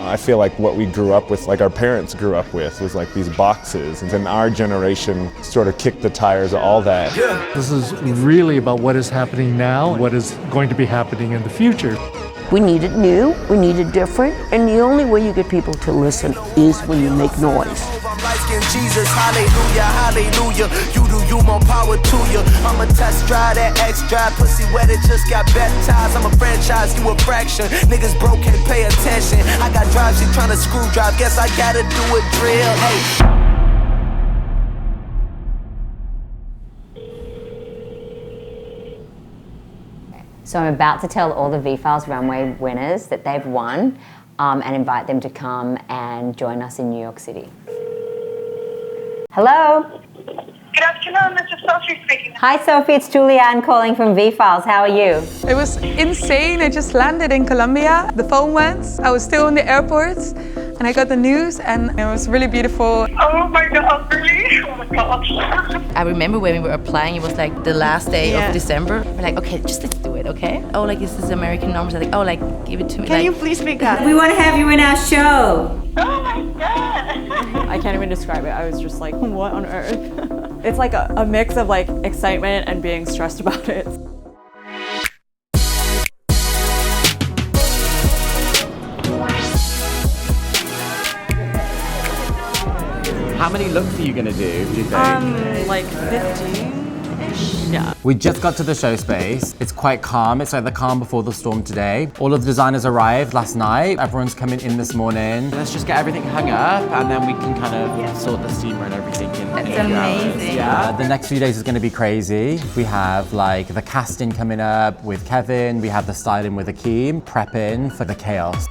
I feel like what we grew up with, like our parents grew up with, was like these boxes, and then our generation sort of kicked the tires of all that. This is really about what is happening now, what is going to be happening in the future. We need it new, we need it different, and the only way you get people to listen is when you make noise. Jesus, hallelujah, hallelujah. You do you, more power to you. I'm a test drive, that X-Drive, pussy wet, it just got baptized. I'm a franchise, you a fraction. Niggas broke, can't pay attention. I got drives, she tryna screw drive. Guess I gotta do a drill. Hey. So I'm about to tell all the VFILES Runway winners that they've won and invite them to come and join us in New York City. Hello? Good afternoon, this is Sophie speaking. Hi Sophie, it's Julianne calling from VFILES. How are you? It was insane. I just landed in Colombia. The phone went. I was still in the airport and I got the news and it was really beautiful. Oh my god, really? Oh my god. I remember when we were applying, it was like the last day of December. We're like, okay, just let's do it, okay? Oh, like, is this American numbers? I think, oh, like, give it to me. Can you please speak up? We want to have you in our show. Oh my god. I can't even describe it. I was just like, what on earth? It's like a mix of like excitement and being stressed about it. How many looks are you gonna do you think? Like 15-ish? Yeah. We just got to the show space. It's quite calm. It's like the calm before the storm today. All of the designers arrived last night. Everyone's coming in this morning. Let's just get everything hung up and then we can kind of sort the steamer and everything in a few hours. Yeah. The next few days is gonna be crazy. We have like the casting coming up with Kevin. We have the styling with Akeem, prepping for the chaos.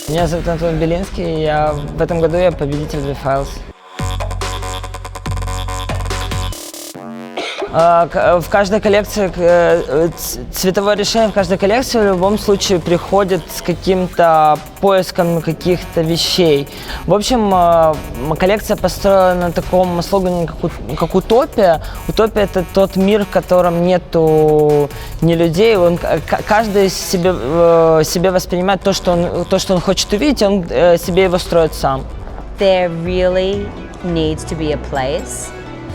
Меня зовут Антон Белинский, в этом году я победитель VFILES. В каждой коллекции, цветовое решение в каждой коллекции в любом случае приходит с каким-то поиском каких-то вещей. В общем, коллекция построена на таком слогане, как утопия. Утопия — это тот мир, в котором нету ни людей. Каждый себе воспринимает то, что он хочет увидеть, и он себе его строит сам. There really needs to be a place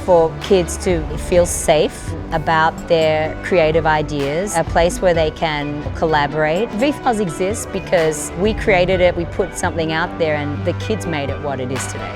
for kids to feel safe about their creative ideas, a place where they can collaborate. VFILES exists because we created it, we put something out there, and the kids made it what it is today.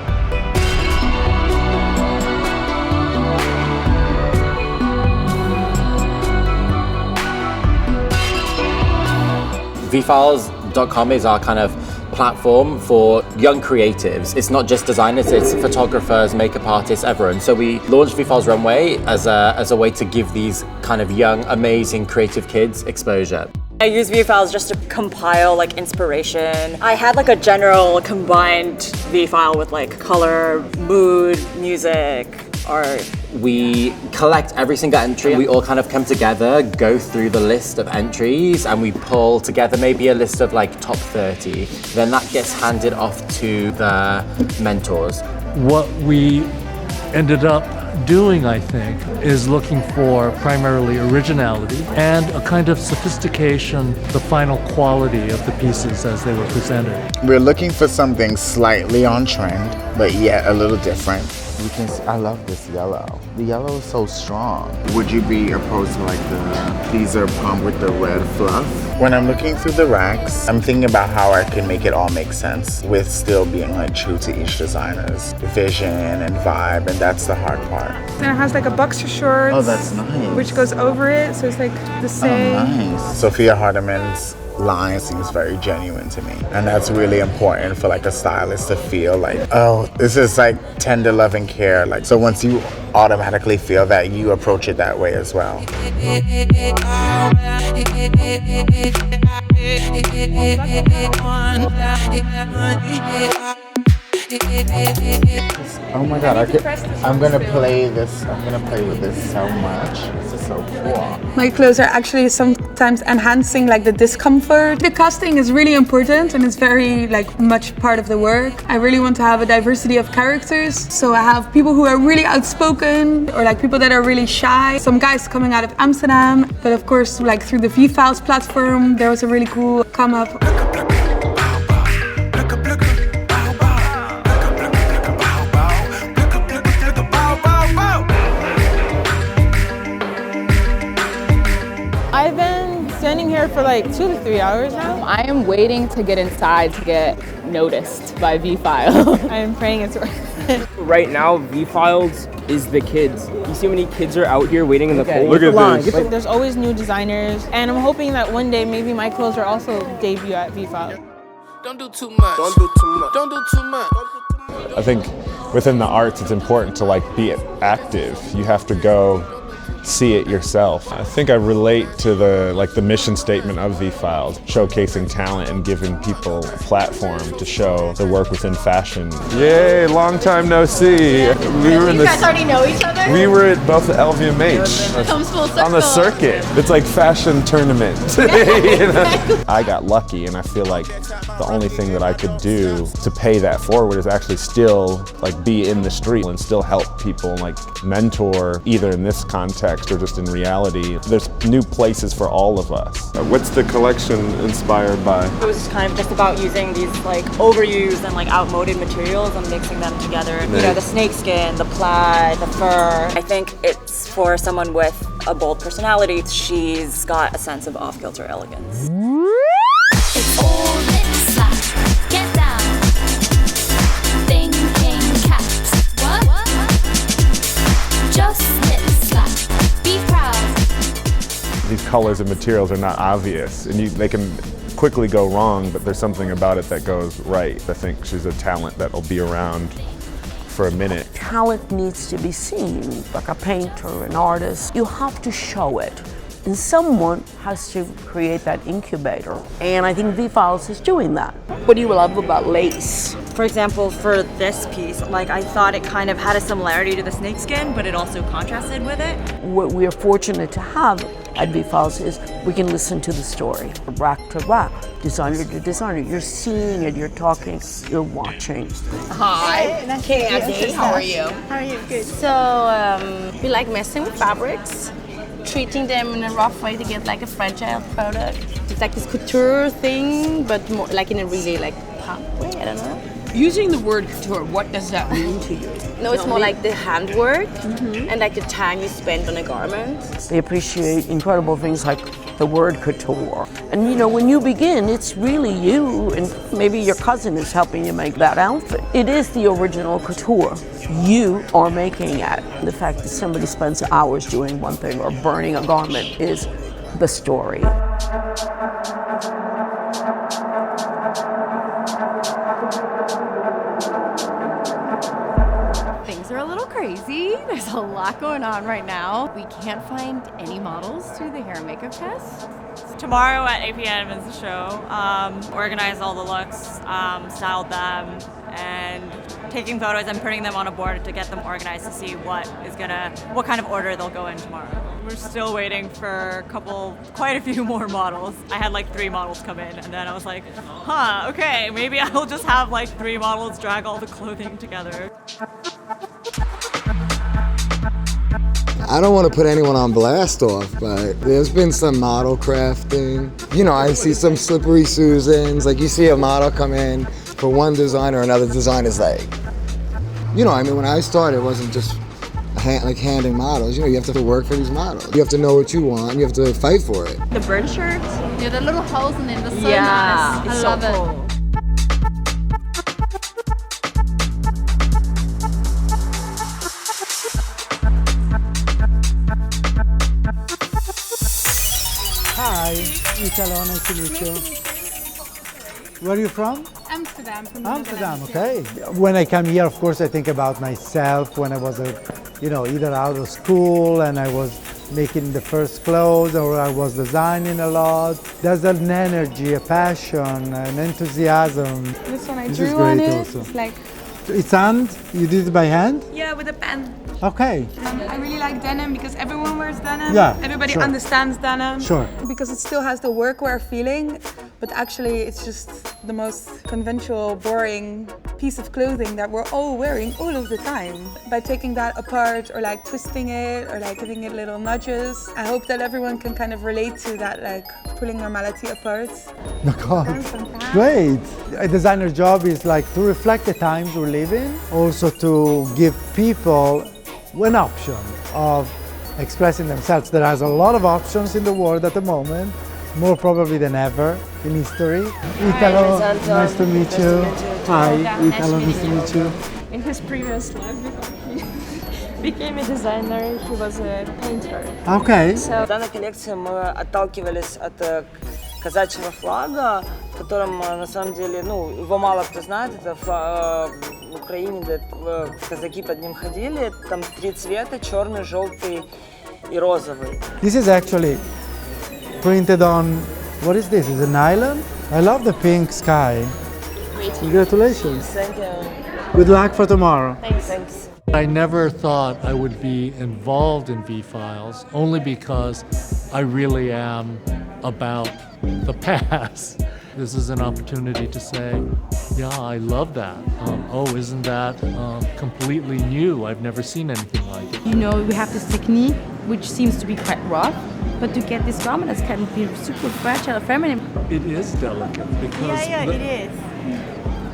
VFILES.com is our kind of platform for young creatives. It's not just designers, it's photographers, makeup artists, everyone. So we launched VFILES Runway as a way to give these kind of young, amazing, creative kids exposure. I use VFILES just to compile like inspiration. I had like a general combined VFILE with like color, mood, music, art. We collect every single entry. We all kind of come together, go through the list of entries, and we pull together maybe a list of like top 30. Then that gets handed off to the mentors. What we ended up doing, I think, is looking for primarily originality and a kind of sophistication, the final quality of the pieces as they were presented. We're looking for something slightly on trend, but yet a little different. You can see, I love this yellow. The yellow is so strong. Would you be opposed to like the teaser pump with the red fluff? When I'm looking through the racks, I'm thinking about how I can make it all make sense with still being like true to each designer's vision and vibe, and that's the hard part. And it has like a boxer short. Oh, that's nice. Which goes over it, so it's like the same. Oh, nice. Sophia Hardeman's line seems very genuine to me, and that's really important for like a stylist to feel like, oh, this is like tender love and care. Like, so once you automatically feel that, you approach it that way as well. Oh my god, I'm gonna play this. I'm gonna play with this so much. This is so cool. My clothes are actually sometimes enhancing like the discomfort. The casting is really important and it's very like much part of the work. I really want to have a diversity of characters. So I have people who are really outspoken or like people that are really shy. Some guys coming out of Amsterdam. But of course, like through the VFILES platform, there was a really cool come up. I've been standing here for like 2 to 3 hours now. I am waiting to get inside to get noticed by VFILE. I am praying it's worth. Right now, VFILES is the kids. You see how many kids are out here waiting in the cold? Look at this. There's always new designers, and I'm hoping that one day maybe my clothes will also debut at VFILE. Don't do too much. Don't do too much. Don't do too much. I think within the arts, it's important to like be active. You have to go see it yourself. I think I relate to the mission statement of VFILES, showcasing talent and giving people a platform to show the work within fashion. Yay, long time no see. You guys already know each other? We were at both the LVMH Comes full circle. on the circuit. It's like fashion tournament. You know? I got lucky, and I feel like the only thing that I could do to pay that forward is actually still like be in the street and still help people, like mentor, either in this context or just in reality. There's new places for all of us. What's the collection inspired by? It was kind of just about using these like overused and like outmoded materials and mixing them together. You know, the snakeskin, the plaid, the fur. I think it's for someone with a bold personality. She's got a sense of off-kilter elegance. It's all lip slap. Get down. Thinking cat. What? Just lip slap. Be proud. These colors and materials are not obvious, and they can quickly go wrong, but there's something about it that goes right. I think she's a talent that'll be around for a minute. Talent needs to be seen, like a painter, an artist. You have to show it. And someone has to create that incubator. And I think VFILES is doing that. What do you love about lace? For example, for this piece, like I thought it kind of had a similarity to the snakeskin, but it also contrasted with it. What we are fortunate to have at VFILES is we can listen to the story, rack to rack, designer to designer. You're seeing it, you're talking, you're watching. Hi, Candy. How are you? How are you? Good. So, we like messing with fabrics, treating them in a rough way to get like a fragile product. It's like this couture thing, but more like in a really like pop way, I don't know. Using the word couture, what does that mean to you? No, it's more like the handwork and like the time you spend on a garment. They appreciate incredible things like the word couture. And you know, when you begin, it's really you, and maybe your cousin is helping you make that outfit. It is the original couture. You are making it. The fact that somebody spends hours doing one thing or burning a garment is the story. Things are a little crazy. There's a lot going on right now. We can't find any models to do the hair and makeup test. Tomorrow at 8 p.m. is the show. Organize all the looks, styled them, and taking photos and putting them on a board to get them organized to see what kind of order they'll go in tomorrow. We're still waiting for quite a few more models. I had like 3 models come in, and then I was like, okay, maybe I'll just have like 3 models drag all the clothing together. I don't want to put anyone on blast off, but there's been some model crafting. You know, I see some slippery Susans. Like you see a model come in for one designer, another designer's like, you know, I mean, when I started, it wasn't just handing models. You know, you have to work for these models. You have to know what you want. You have to fight for it. The bird shirts? Yeah, the little holes in them. They're so Yeah, nice. it's I love so it. cool. Hi, Italo, nice to meet you. Where are you from? Amsterdam. From Amsterdam, okay. When I come here, of course, I think about myself when I was, either out of school and I was making the first clothes or I was designing a lot. There's an energy, a passion, an enthusiasm. This one I This drew is on great it. also. It's like It's hand? You did it by hand? Yeah, with a pen. Okay. I really like denim because everyone wears denim. Yeah, Everybody sure. understands denim. Sure. Because it still has the workwear feeling, but actually it's just the most conventional, boring piece of clothing that we're all wearing all of the time. By taking that apart or like twisting it or like giving it little nudges, I hope that everyone can kind of relate to that, like pulling normality apart. Oh God. Great. A designer's job is like to reflect the times we live in, also to give people an option of expressing themselves. There is a lot of options in the world at the moment, more probably than ever in history. Italo, nice to meet you. Hi, Italo, nice to meet you. In his previous life, before he became a designer, he was a painter. Okay. В данной коллекции мы отталкивались от казачьего флага, которым на самом деле, ну, его мало кто знает, это флаг в Украине, казаки под ним ходили, там 3 цвета, черный, желтый и розовый. This is actually printed on, what is this? Is it nylon? I love the pink sky. Congratulations. Thank you. Good luck for tomorrow. Thanks. I never thought I would be involved in VFILES, only because I really am about the past. This is an opportunity to say, yeah, I love that. Oh, isn't that completely new? I've never seen anything like it. You know, we have this technique which seems to be quite rough, but to get this garment that's can be super fragile, feminine. It is delicate because it is.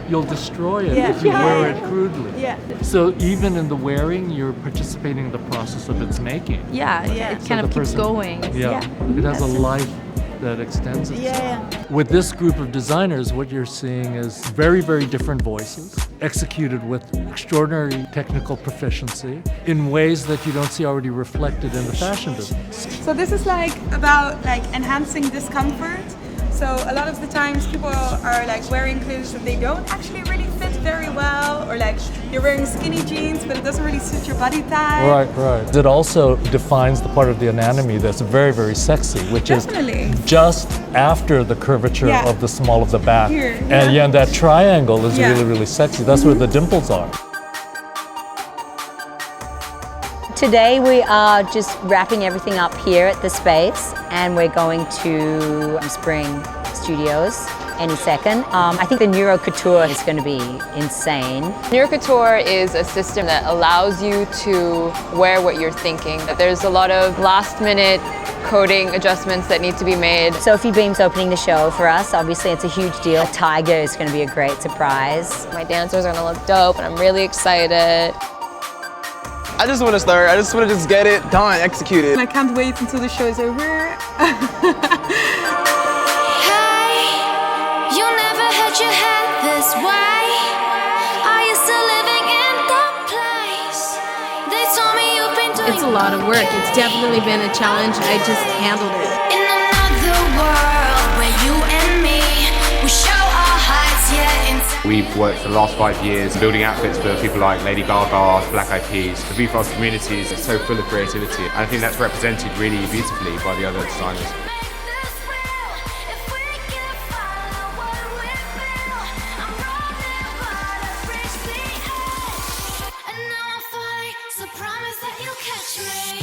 You'll destroy it if you wear it crudely. Yeah. So even in the wearing, you're participating in the process of its making. Yeah, it So kind the of keeps person- going. Yeah, it has a life that extends itself. With this group of designers, what you're seeing is very, very different voices, executed with extraordinary technical proficiency in ways that you don't see already reflected in the fashion business. So this is like about like enhancing discomfort. So a lot of the times people are like wearing clothes that they don't actually really fit very well, or like you're wearing skinny jeans but it doesn't really suit your body type. Right. It also defines the part of the anatomy that's very, very sexy, which Definitely. is just after the curvature of the small of the back. Here, And that triangle is really, really sexy. That's where the dimples are. Today we are just wrapping everything up here at the space, and we're going to Spring Studios any second. I think the Neurocouture is going to be insane. Neurocouture is a system that allows you to wear what you're thinking. There's a lot of last-minute coding adjustments that need to be made. Sophie Beam's opening the show for us. Obviously, it's a huge deal. A tiger is going to be a great surprise. My dancers are going to look dope, and I'm really excited. I just want to start. I just want to get it done, execute it. I can't wait until the show is over. You never had your head this way. Are you still living in that place? They told me you've been doing It's a lot of work. It's definitely been a challenge. I just handled it. in another world where you and me, we show our hearts, We've worked for the last 5 years building outfits for people like Lady Gaga, Black Eyed Peas. The VFILES community is so full of creativity, and I think that's represented really beautifully by the other designers. So promise that you'll catch me.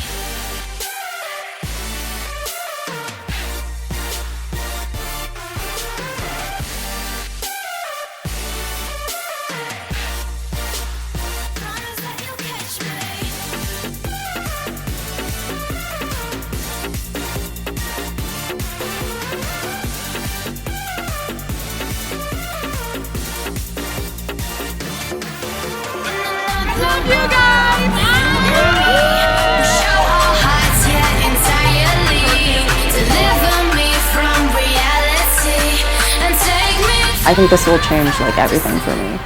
Love you guys! We show our hearts, entirely. Deliver me from reality and take me. I think this will change like everything for me.